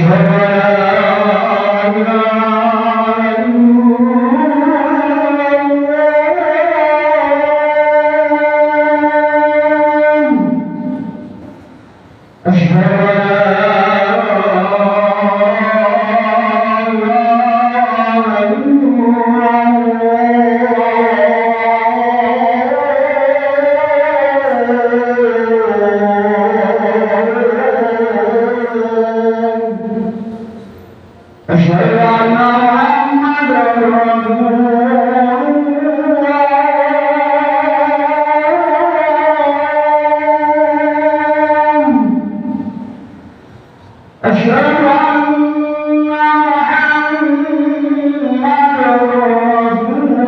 أشهد أن لا إله إلا الله أشهد أشهد أن محمدا رسول الله أشهد أن محمدا رسول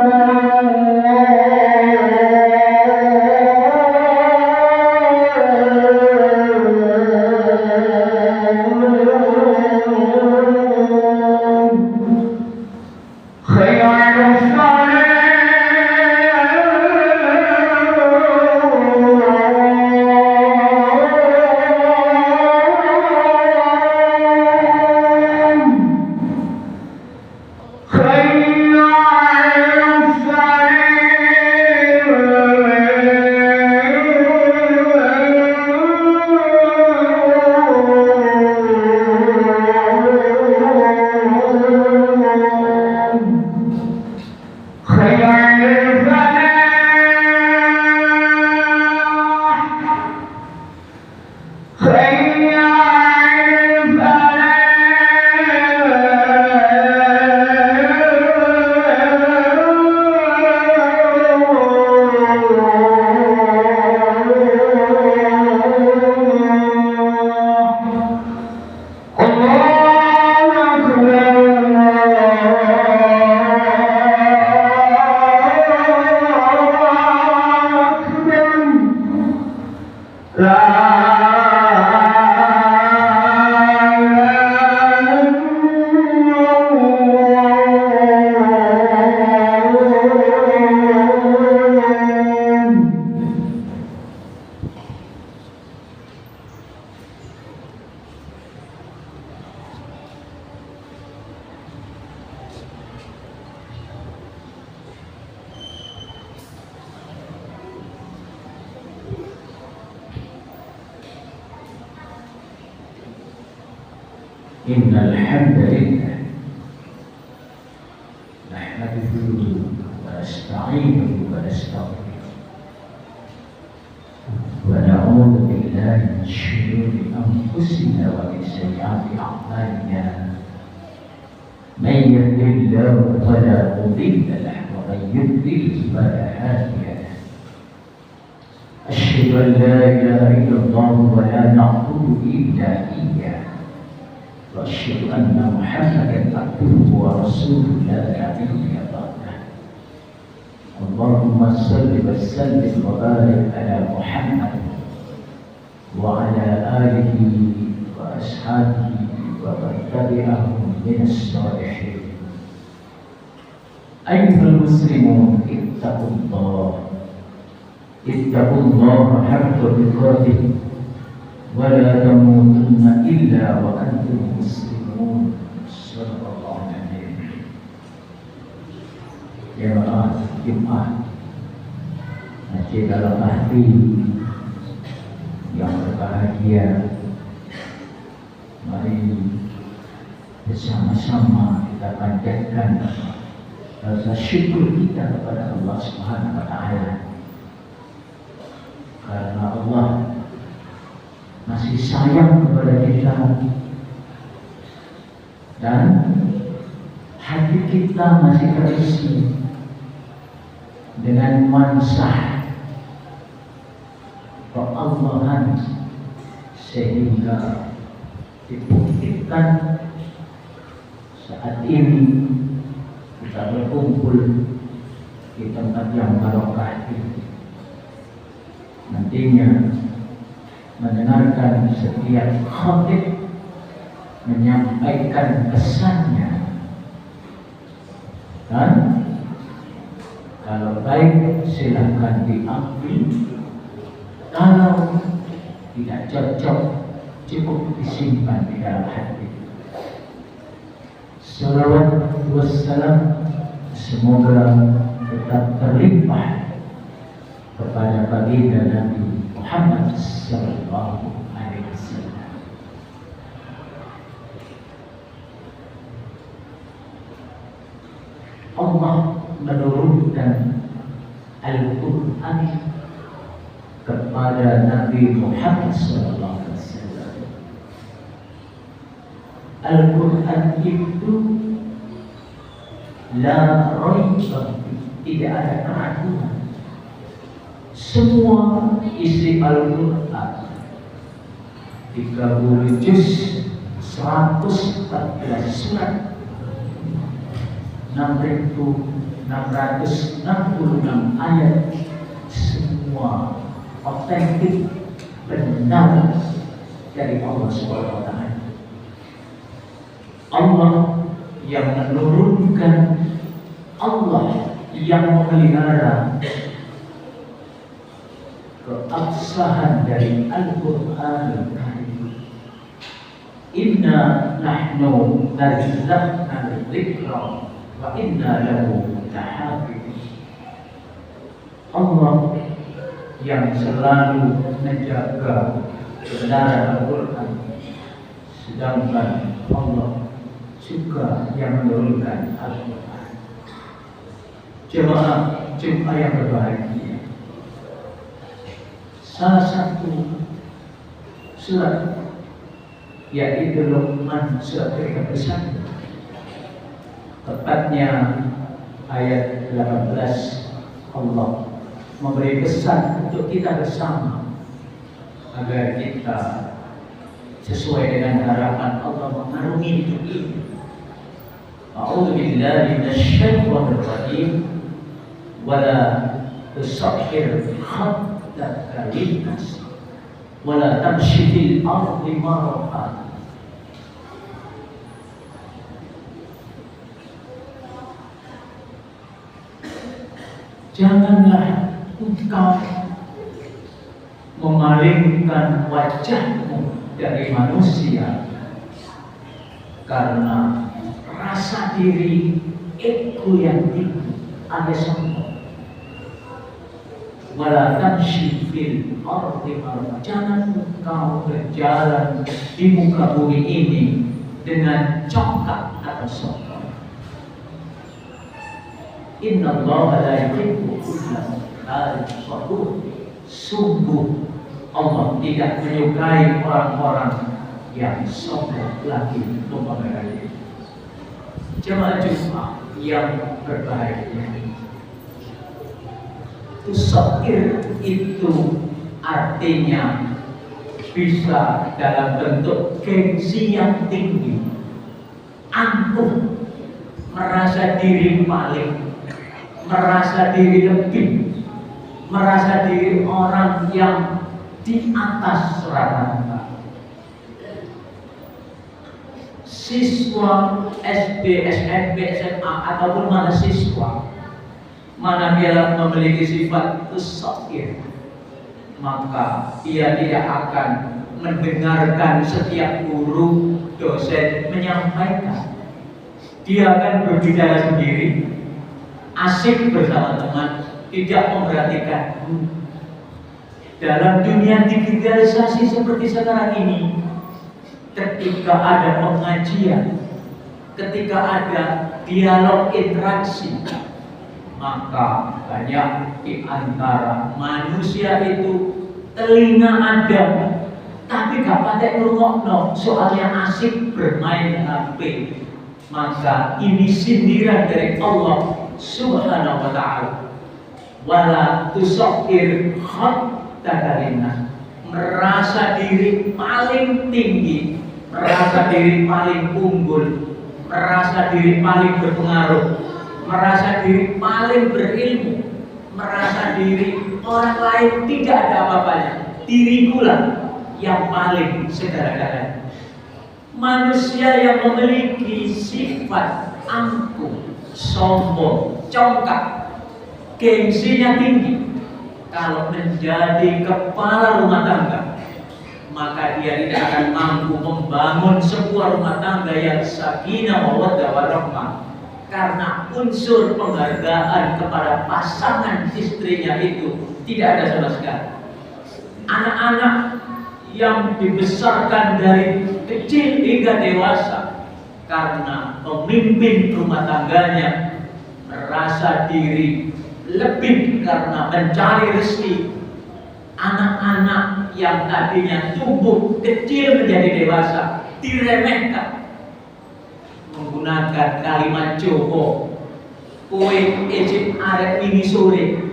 إن الحمد لله نحمده ونستعينه ونستغفره ونعوذ بالله من شرور أنفسنا ومن سيئات أعمالنا من يهد الله فلا مضل له ومن يضلل فلا هادي له أشهد أن لا إله إلا الله ولا نعبد إلا إياه وأشهد أن محمدا عبده ورسوله لا نبي بعده اللهم صل وسلم وبارك على محمد وعلى آله وأصحابه ومن تبعهم من الصالحين أيها المسلمون اتقوا الله حق تقاته ولا تموتن إلا وأنتم مسلمون صدق الله العظيم. Jemaah Jumat Masjid Al-Kahfi yang berbahagia, mari bersama-sama kita panjatkan rasa syukur kita kepada Allah Subhanahu wa Ta'ala, karena Allah masih sayang kepada kita dan hati kita masih terisi dengan mansah keallahan, sehingga dibuktikan saat ini kita berkumpul di tempat yang barokah ini. Nantinya mendengarkan setiap khatib menyampaikan pesannya, dan kalau baik silahkan diambil, kalau tidak cocok cukup disimpan di dalam hati. Salawat wassalam semoga tetap terlimpah kepada baginda Nabi Muhammad sallallahu alaihi wasallam. Allah menurunkan Al-Quran kepada Nabi Muhammad sallallahu alaihi wasallam. Al-Quran itu la raiba, tidak ada keraguan. Semua isi Al-Quran 30 juz 114 surat 6.666 ayat, semua otentik, benar dari Allah Subhanahu wa Ta'ala. Allah yang menurunkan, Allah yang memelihara keabsahan dari Al-Quran Al-Karim. Inna nahnu nazzalna dzikra wa inna lahu lahafidun. Allah yang selalu menjaga kebenaran Al-Quran, sedangkan Allah juga yang menurunkan Al-Quran. Jemaah Jumat yang berbahagia, salah satu surat yaitu Luqman surat ke-31, tepatnya ayat 18, Allah memberi pesan untuk kita bersama agar kita sesuai dengan harapan Allah mengarungi hidup ini. A'udzu billahi minasyaitonir rajim. Wala tusakhir khaddaka linnas wala tamshi fil ardi maraha. Janganlah engkau memalingkan wajahmu dari manusia karena rasa diri, ego yang tinggi, ada sombong. Wala tamshi fil ardi marha, jangan engkau berjalan di muka bumi ini dengan congkak atau sombong. Innallaha la yuhibbu kulla mukhtalin fakhur. Sungguh Allah tidak menyukai orang-orang yang sombong lagi memerangi. Jemaah Jumat yang berbahagia, tusakhir itu artinya bisa dalam bentuk gengsi yang tinggi, angkuh, merasa diri paling, merasa diri lebih, merasa diri orang yang di atas rata-rata. Siswa SD, SMP, SMA ataupun mahasiswa manakala memiliki sifat tusakhir, maka ia tidak akan mendengarkan setiap guru, dosen menyampaikan. Dia akan berbicara sendiri, asik bersama teman, tidak memperhatikan guru. Dalam dunia digitalisasi seperti sekarang ini, ketika ada pengajian, ketika ada dialog interaksi, maka banyak di antara manusia itu telinga ada, tapi gak pakai ngrungokno, soalnya asik bermain HP. Maka ini sindiran dari Allah Subhanahu wa Ta'ala. Wala tusakhir khaddaka linnas, merasa diri paling tinggi, merasa diri paling unggul, merasa diri paling berpengaruh, merasa diri paling berilmu, merasa diri orang lain tidak ada apa-apanya, dirikulah yang paling segala-galanya. Manusia yang memiliki sifat angkuh, sombong, congkak, gengsinya tinggi, kalau menjadi kepala rumah tangga, maka dia tidak akan mampu membangun sebuah rumah tangga yang sakinah mawaddah warahmah. Karena unsur penghargaan kepada pasangan istrinya itu tidak ada sama sekali. Anak-anak yang dibesarkan dari kecil hingga dewasa karena pemimpin rumah tangganya merasa diri lebih karena mencari rezeki. Anak-anak yang tadinya tumbuh kecil menjadi dewasa diremehkan menggunakan kalimat Jawa, kowe ejek arek wingi sore,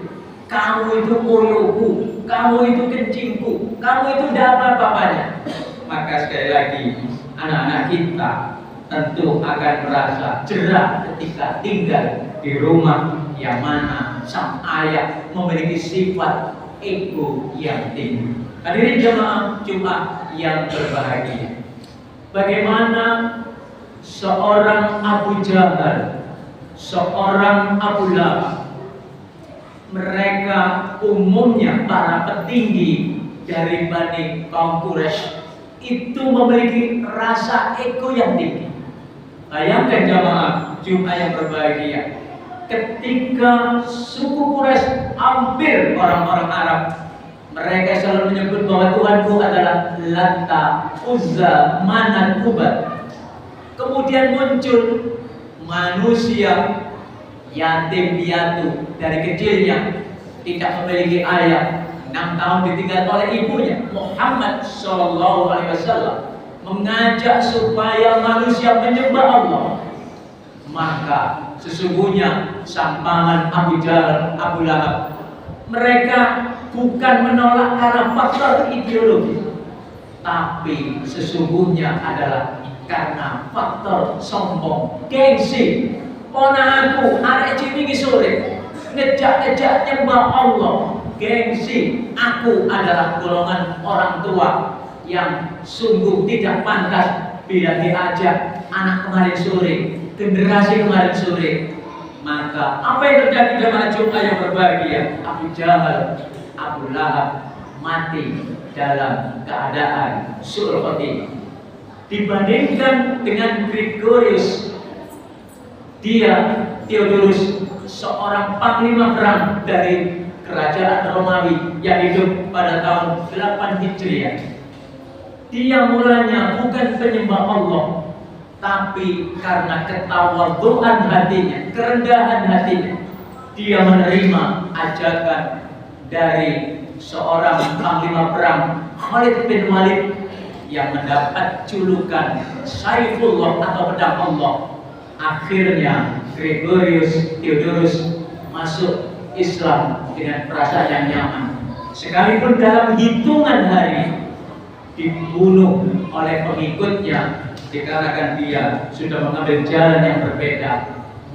kamu itu koyoku, kamu itu kencingku, kamu itu tidak apa-apanya. Maka sekali lagi anak-anak kita tentu akan merasa jerah ketika tinggal di rumah yang mana sang ayah memiliki sifat ego yang tinggi. Hadirin jemaah Jumat yang berbahagia, bagaimana seorang Abu Jahal, seorang Abu Lahab, mereka umumnya para petinggi dari Bani kaum Quraisy itu memiliki rasa ego yang tinggi. Bayangkan jemaah Jumat yang berbahagia, ketika suku Quraisy hampir orang-orang Arab, mereka selalu menyebut bahwa Tuhanku adalah Lata, Uzza, Manat, Hubal. Kemudian muncul manusia yatim piatu dari kecilnya, tidak memiliki ayah, 6 tahun ditinggal oleh ibunya. Muhammad SAW mengajak supaya manusia menyembah Allah. Maka sesungguhnya sang paman Abu Jahal, Abu Lahab, mereka bukan menolak karena faktor ideologi, tapi sesungguhnya adalah karena faktor sombong, gengsi. Ponakanku arek cilik sore ngejak-ngejak nyembah Allah, gengsi. Aku adalah golongan orang tua yang sungguh tidak pantas bila diajak anak kemarin sore, generasi kemarin sore. Maka apa yang terjadi jemaah Jumat yang berbahagia? Abu Jahal, Abu Lahab mati dalam keadaan su'ul khotimah. Dibandingkan dengan Gregorius, dia Theodorus, seorang panglima perang dari kerajaan Romawi yang hidup pada tahun 8 Hijriah. Dia mulanya bukan penyembah Allah, tapi karena ketawadhuan hatinya, kerendahan hatinya, dia menerima ajakan dari seorang panglima perang, Khalid bin Walid, yang mendapat julukan Saifullah atau pedang Allah. Akhirnya Gregorius Theodorus masuk Islam dengan perasaan yang nyaman, sekalipun dalam hitungan hari dibunuh oleh pengikutnya dikarenakan dia sudah mengambil jalan yang berbeda,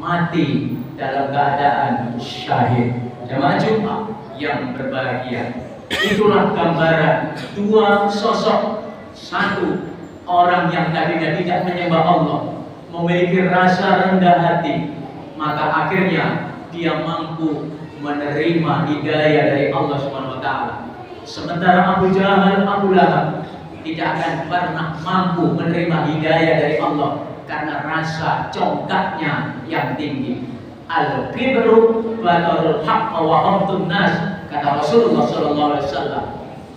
mati dalam keadaan syahid. Jemaah Jumat yang berbahagia, itulah gambaran dua sosok. Satu, orang yang tadinya tidak menyembah Allah, memiliki rasa rendah hati, maka akhirnya dia mampu menerima hidayah dari Allah SWT. Sementara Abu Jahal, Abu Lahab tidak akan pernah mampu menerima hidayah dari Allah karena rasa congkaknya yang tinggi. Al-kibru batarul haqqa wa ghamtun nas, kata Rasulullah SAW.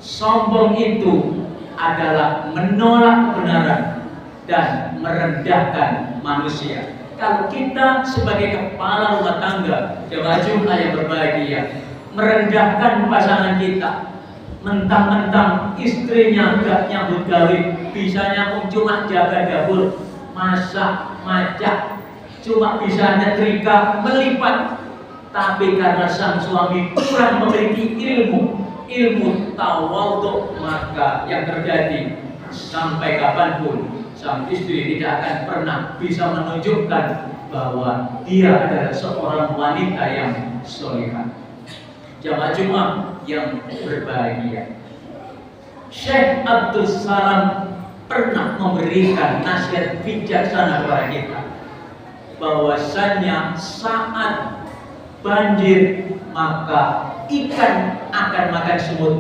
Sombong itu adalah menolak kebenaran dan merendahkan manusia. Kalau kita sebagai kepala rumah tangga, jemaah Jumat yang berbahagia, merendahkan pasangan kita, mentang-mentang istrinya gak nyambut gawe, bisanya cuma jaga dapur, masak, masak, cuma bisa nyetrika, melipat, tapi karena sang suami kurang memiliki ilmu tawadhu, maka yang terjadi sampai kapanpun sang istri tidak akan pernah bisa menunjukkan bahwa dia adalah seorang wanita yang solehah. Jamaah Jumat yang berbahagia, Syekh Abdul Salam pernah memberikan nasihat bijaksana kepada kita, bahwasannya saat banjir maka ikan akan makan semut,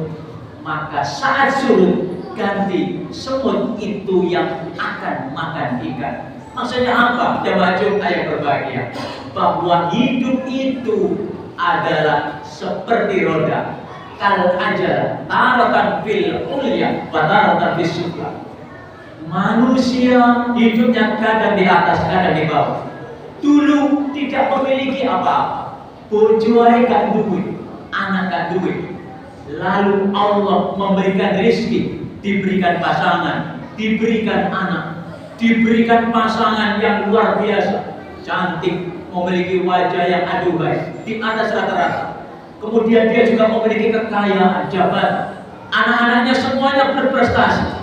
maka saat surut ganti semut itu yang akan makan ikan. Maksudnya apa? Jamaah Jumat yang berbahagia, bahwa hidup itu adalah seperti roda, kal ajal taratan fil ulya wa taratan fis sufla. Manusia hidupnya kadang di atas, kadang di bawah. Dulu tidak memiliki apa-apa, bojo ae gak duit, anak gak duit. Lalu Allah memberikan rezeki, diberikan pasangan, diberikan anak, diberikan pasangan yang luar biasa, cantik, memiliki wajah yang aduhai, di atas rata-rata. Kemudian dia juga memiliki kekayaan, jabatan, anak-anaknya semuanya berprestasi.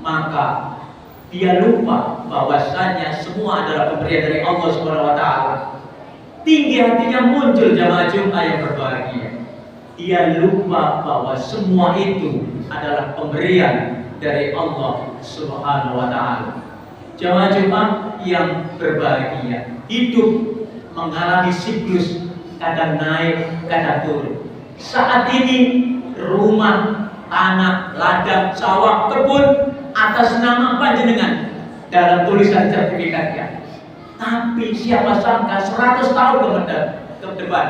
Maka dia lupa bahwasannya semua adalah pemberian dari Allah Subhanahu wa taala. Tinggi hatinya muncul jamaah Jumat yang berbahagia. Dia lupa bahwa semua itu adalah pemberian dari Allah Subhanahu wa taala. Jamaah Jumat yang berbahagia, hidup mengalami siklus, kadang naik, kadang turun. Saat ini rumah, tanah, ladang, sawah, kebun atas nama panjenengan dalam tulisan sertifikatnya. Tapi siapa sangka 100 tahun ke depan,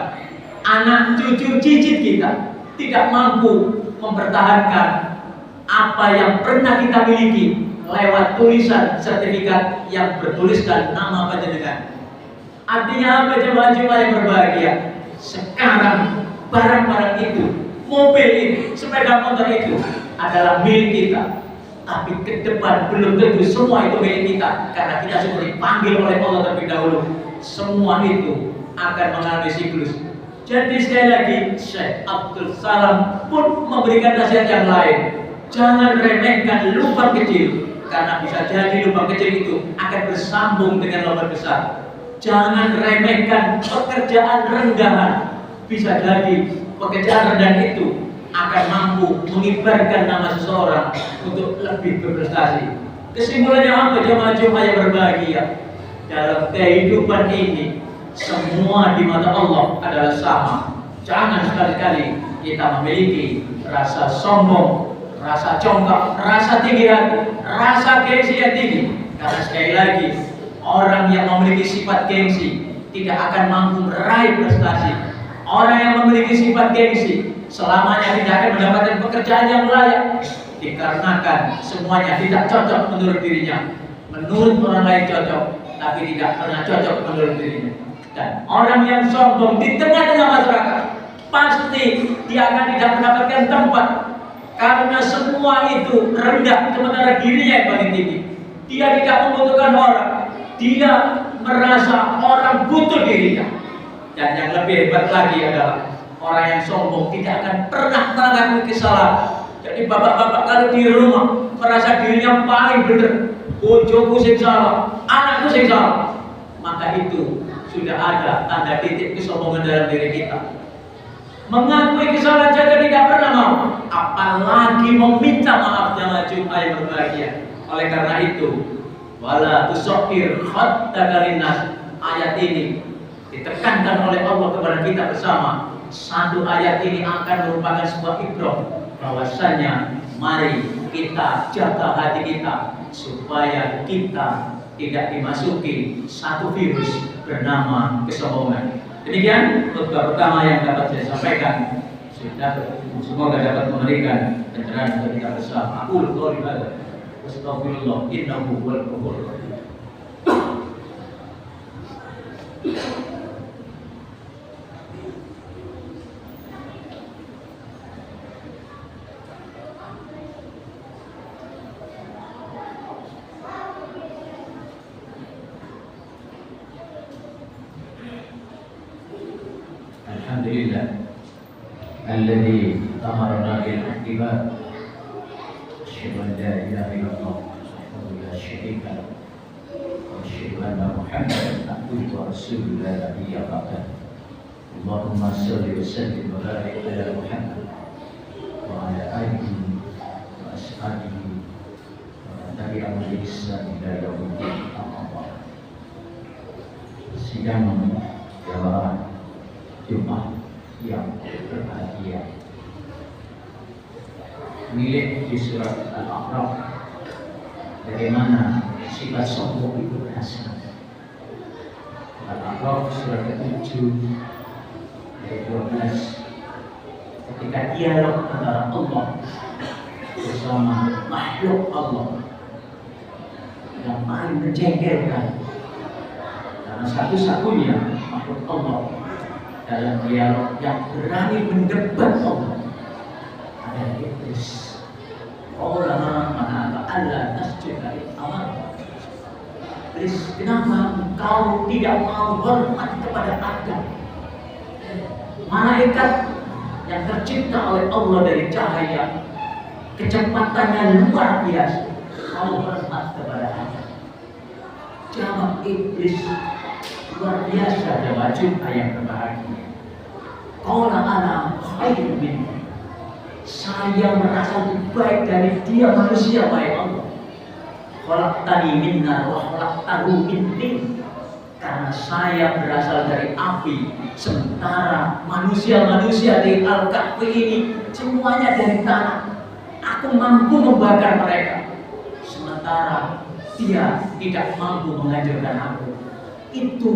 anak cucu cicit kita tidak mampu mempertahankan apa yang pernah kita miliki lewat tulisan sertifikat yang bertuliskan nama panjenengan. Artinya apa jemaah yang berbahagia? Sekarang barang-barang itu, mobil itu, sepeda motor itu adalah milik kita. Tapi ke depan belum tentu semua itu milik kita, karena kita sudah dipanggil oleh Allah terlebih dahulu. Semua itu akan mengalami siklus. Jadi sekali lagi, Syekh Abdul Salam pun memberikan nasihat yang lain. Jangan remehkan lubang kecil, karena bisa jadi lubang kecil itu akan bersambung dengan lubang besar. Jangan remehkan pekerjaan rendahan, bisa jadi pekerjaan rendahan itu akan mampu mengibarkan nama seseorang untuk lebih berprestasi. Kesimpulannya apa jemaah Jumat yang berbahagia? Dalam kehidupan ini semua di mata Allah adalah sama. Jangan sekali-kali kita memiliki rasa sombong, rasa congkak, rasa tinggi hati, rasa gengsi yang tinggi. Karena sekali lagi, orang yang memiliki sifat gengsi tidak akan mampu meraih prestasi. Orang yang memiliki sifat gengsi selamanya tidak akan mendapatkan pekerjaan yang layak, dikarenakan semuanya tidak cocok menurut dirinya. Menurut orang lain cocok, tapi tidak pernah cocok menurut dirinya. Dan orang yang sombong di tengah-tengah masyarakat, pasti dia akan tidak mendapatkan tempat, karena semua itu rendah, sementara dirinya yang paling tinggi. Dia tidak membutuhkan orang, dia merasa orang butuh dirinya. Dan yang lebih hebat lagi adalah orang yang sombong tidak akan pernah melakukan kesalahan. Jadi bapak-bapak kalau di rumah merasa dirinya paling benar, bojoku sing salah, anakku sing salah, maka itu sudah ada tanda titik kesombongan dalam diri kita. Mengakui kesalahan saja tidak pernah mau, apalagi meminta maaf. Jamaah Jumat yang berbahagia. Oleh karena itu, wala tusohir khattaka linnas, ayat ini ditekankan oleh Allah kepada kita bersama. Satu ayat ini akan merupakan sebuah ibrah bahwasanya mari kita jaga hati kita supaya kita tidak dimasuki satu virus bernama kesombongan. Demikian khutbah pertama yang dapat saya sampaikan. Semoga dapat memberikan pencerahan bagi kita bersama. Aqulu qouli hadza wa astaghfirullah innahu huwal ghafurur rahim. Alhamdulillah alladzi amarna bil ihtimal. Asyhadu an la ilaha illallah wahdahu la syarika lahu wa asyhadu anna Muhammadan abduhu wa rasuluhu la nabiyya ba'dahu. Allahumma shalli wa sallim wa barik ala Muhammad wa ala alihi wa ashabihi wa tabi'ahum bi ihsan ila yaumil qiyamah. Sidang jemaah yang berbahagia, milik di surat Al-A'raf. Bagaimana sifat sombong itu berasal? Al-A'raf surat ke-7 ayat 12. Ketika dialog antara Allah bersama makhluk Allah yang paling menjengkelkan, karena satu-satunya makhluk Allah dalam dialog yang berani mendebat Allah adalah iblis. Qala mana Allah tasjuda amar. Iblis, kenapa engkau tidak mau hormat kepada Adam, malaikat yang tercipta oleh Allah dari cahaya, kecepatannya luar biasa, mau hormat kepada Adam? Jawab iblis luar biasa, jawab yang berbahagia. Qala ana khairun minhu. Saya merasa lebih baik dari dia manusia, baik Allah. Khalaqtani min nar wa khalaqtahu min tin. Karena saya berasal dari api, sementara manusia-manusia di Al-Kahfi ini semuanya dari tanah. Aku mampu membakar mereka, sementara dia tidak mampu menghancurkan aku. Itu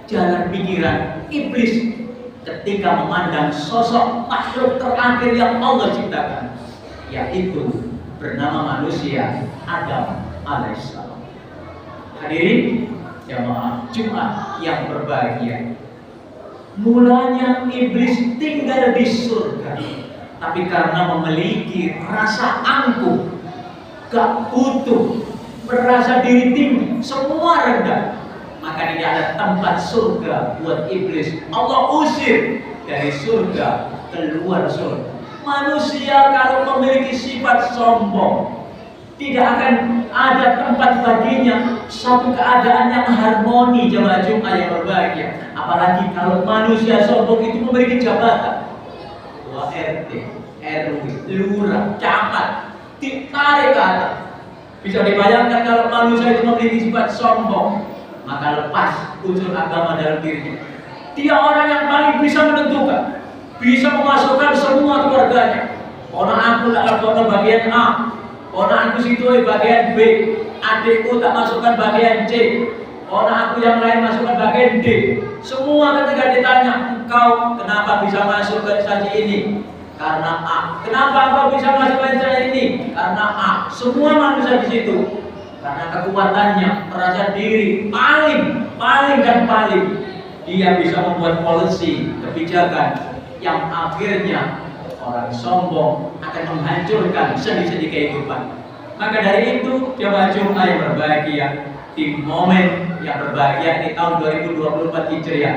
jalan pikiran iblis ketika memandang sosok makhluk terakhir yang Allah ciptakan, yaitu bernama manusia Adam alaihissalam. Hadirin jamaah Jumat yang berbahagia, mulanya iblis tinggal di surga, tapi karena memiliki rasa angkuh, gak butuh, merasa diri tinggi, semua rendah, maka tidak ada tempat surga buat iblis. Allah usir dari surga, keluar surga. Manusia kalau memiliki sifat sombong, tidak akan ada tempat baginya satu keadaan yang harmoni, jemaah Jumat yang berbahagia. Apalagi kalau manusia sombong itu memiliki jabatan, Ketua RT, RW, lurah, camat, ditarik ke atas. Bisa dibayangkan kalau manusia itu memiliki sifat sombong, maka lepas unsur agama dalam dirinya. Dia orang yang paling bisa menentukan, bisa memasukkan semua keluarganya. Orang aku tak masukkan bagian A, orang aku situ bagian B, adikku tak masukkan bagian C, orang aku yang lain masukkan bagian D. Semua ketika ditanya, engkau kenapa bisa masuk ke instansi ini? Karena A. Kenapa engkau bisa masuk ke instansi ini? Karena A. Semua manusia di situ karena kekuatannya, merasa diri paling dia bisa membuat polisi, kebijakan yang akhirnya orang sombong akan menghancurkan sendi-sendi kehidupan. Maka dari itu, jemaah Jumat yang berbahagia, di momen yang berbahagia di tahun 2024 Hijriah,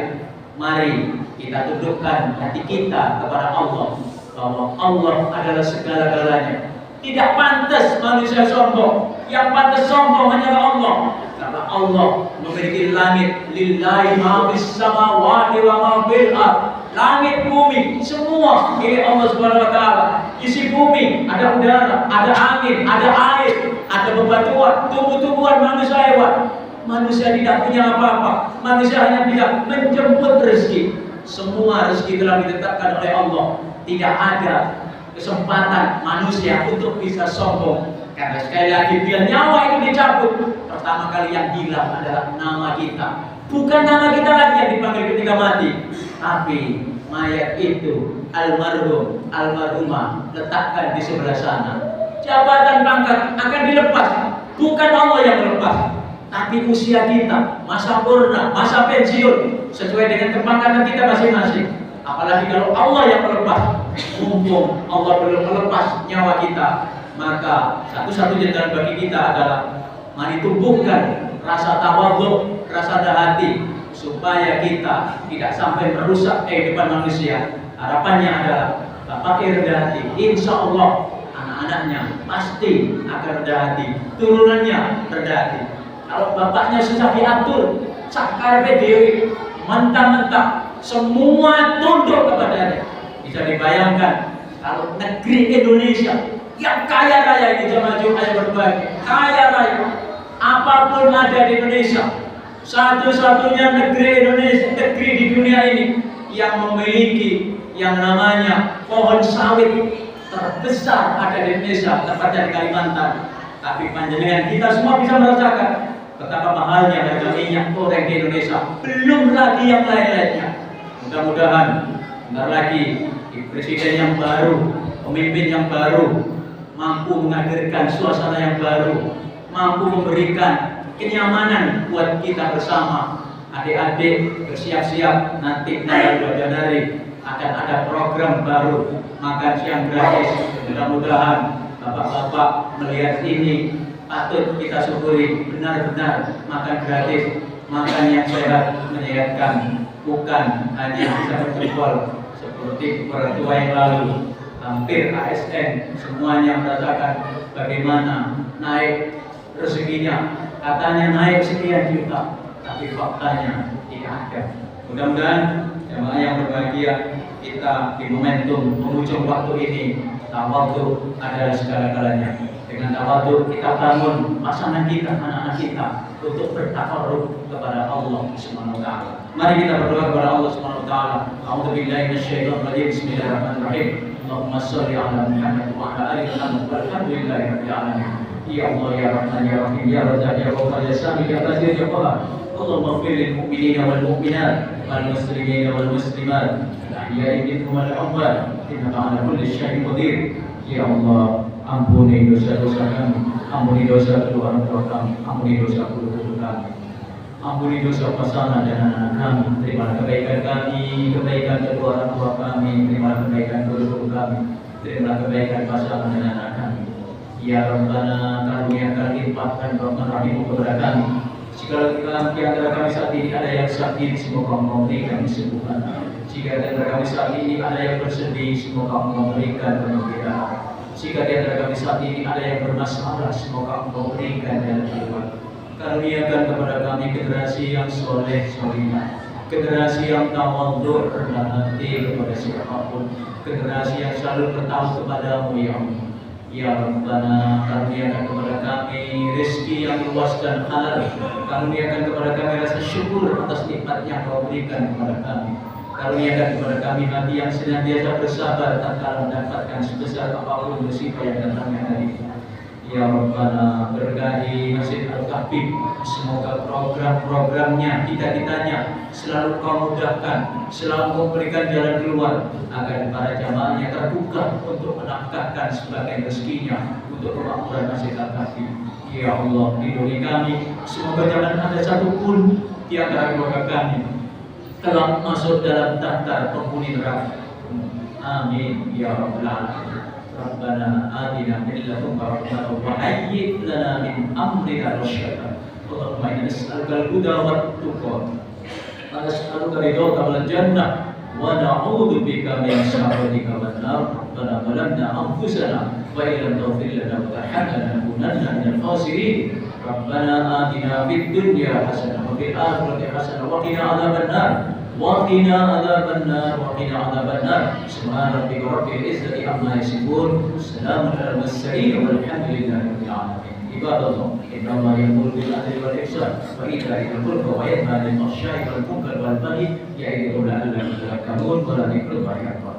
mari kita tundukkan hati kita kepada Allah, bahwa Allah adalah segala-galanya. Tidak pantas manusia sombong. Yang pantas sombong hanyalah Allah. Karena Allah memiliki langit, lillahi ma fis samawati wa ma fil ardh. Langit, bumi, semua milik Allah Subhanahu wa taala. Isi bumi ada udara, ada angin, ada air, ada bebatuan, tumbuh-tumbuhan, manusia, hewan. Manusia tidak punya apa-apa. Manusia hanya bisa menjemput rezeki. Semua rezeki telah ditetapkan oleh Allah. Tidak ada kesempatan manusia untuk bisa sombong, karena sekali lagi bila nyawa itu dicabut, pertama kali yang hilang adalah nama kita. Bukan nama kita lagi yang dipanggil ketika mati, tapi mayat itu, almarhum, almarhumah letakkan di sebelah sana. Jabatan pangkat akan dilepas, bukan Allah yang melepas, tapi usia kita, masa purna, masa pensiun sesuai dengan kepangkatan kita masing-masing. Apalagi kalau Allah yang melepas, mumpung Allah belum melepas nyawa kita, maka satu-satunya jalan bagi kita adalah mari tumbuhkan rasa tawadhu, rasa hati, supaya kita tidak sampai merusak kehidupan manusia. Harapannya adalah bapak rendah hati, insya Allah anak-anaknya pasti akan rendah hati, turunannya rendah hati. Kalau bapaknya susah diatur, cakar dewi, mentah-mentah, semua tunduk kepadanya. Bisa dibayangkan kalau negeri Indonesia yang kaya raya ini, jemaah Jumat yang berbahagia, kaya raya, apapun ada di Indonesia, satu-satunya negeri Indonesia, negeri di dunia ini yang memiliki yang namanya pohon sawit terbesar ada di Indonesia, tepatnya di Kalimantan. Tapi panjenengan kita semua bisa merasakan betapa mahalnya harga minyak goreng di Indonesia. Belum lagi yang lain-lainnya. Mudah-mudahan bentar lagi presiden yang baru, pemimpin yang baru mampu menghadirkan suasana yang baru, mampu memberikan kenyamanan buat kita bersama. Adik-adik bersiap-siap, nanti tanggal 2 Januari akan ada program baru makan siang gratis. Mudah-mudahan bapak-bapak melihat ini patut kita syukuri, benar-benar makan gratis, makan yang sehat, menyehatkan, bukan hanya bisa berjempol seperti orang tua yang lalu. Hampir ASN semuanya merasakan bagaimana naik rezekinya, katanya naik sekian juta, tapi faktanya tidak ada. Mudah-mudahan jemaah yang berbahagia, kita di momentum penghujung waktu ini, tawadhu adalah segala-galanya. Dengan tawadhu kita bangun pasangan kita, anak-anak kita untuk bertakarrub kepada Allah Subhanahu wa taala. Mari kita berdoa kepada Allah Subhanahu wa taala. A'udzubillahi minasyaitonir rajim. Bismillahirrahmanirrahim. Allahumma shalli ala Muhammad wa ala ali Muhammad walhamdulillahi rabbil alamin. Ya Allah ya Rahman ya Rahim ya Razzaq ya Ghaffar ya Sami ya Qadir ya Qahhar. Allahumma ighfir lil mu'minina wal mu'minat wal muslimina wal muslimat al-ahya'i minhum wal amwat innaka 'ala kulli syai'in qadir. Ya Allah, ampuni dosa-dosa kami, ampuni dosa kedua orang tua kami, ampuni dosa guru-guru kami, ampuni dosa pasangan dan anak-anak kami. Terimalah kebaikan kami, kebaikan kedua orang tua kami, terimalah kebaikan guru-guru kami, terimalah kebaikan pasangan dan anak kami. Ya Rabbana, karuniakan limpahkan rahmat rahimmu kepada kami. Jika di antara kami saat ini ada yang sakit, semoga Allah memberikan kesembuhan. Jika di antara kami saat ini ada yang bersedih, semoga Allah memberikan kemuliaan. Jika di antara kami saat ini ada yang bermasalah, semoga Allah memberikan jalan keluar. Karuniakan kepada kami generasi yang soleh solihah, generasi yang tawadhu rendah hati kepada siapapun, generasi yang selalu bertawaf kepadamu ya Allah. Ya Rabbana, karuniakan kepada kami rezeki yang luas dan halal. Karuniakan kepada kami rasa syukur atas nikmat yang Kau berikan kepada kami. Karuniakan kepada kami hati yang senantiasa bersabar tatkala mendapatkan sebesar apapun musibah yang datangnya dari kita. Ya Rabbana, berkahi Masjid Al-Kahfi, semoga program-programnya, cita-citanya selalu Kau mudahkan, selalu Kau berikan jalan keluar agar para jamaahnya terbuka untuk menafkahkan sebagian rezekinya untuk kemakmuran Masjid Al-Kahfi. Ya Allah, lindungi kami, semoga jangan ada satupun di antara keluarga kami telah masuk dalam daftar penghuni neraka. Amin ya rabbal alamin. Rabbana atina min ladunka rahmatan wa hayyi' lana min amrina rasyada. Allahumma inna nas'aluka al-huda wat-tuqa wa nas'aluka ridhaka wal jannah wa na'udzu bika min syarrika wan nar. Rabbana zalamna anfusana wa illam taghfir lana wa tarhamna lanakunanna minal khasirin. Rabbana atina fid dunya hasanah wa fil akhirati hasanah wa qina adzabannar. وقنا عذاب النار وقنا عذاب النار سبحان ربك رب العزة عما يصفون سلام على المرسلين والحمد لله رب العالمين. عباد الله إن الله يأمر بالعدل والإحسان وإيتاء ذي القربى وينهى عن الفحشاء والمنكر والبغي يعظكم لعلكم تذكرون ولذكر الله أكبر.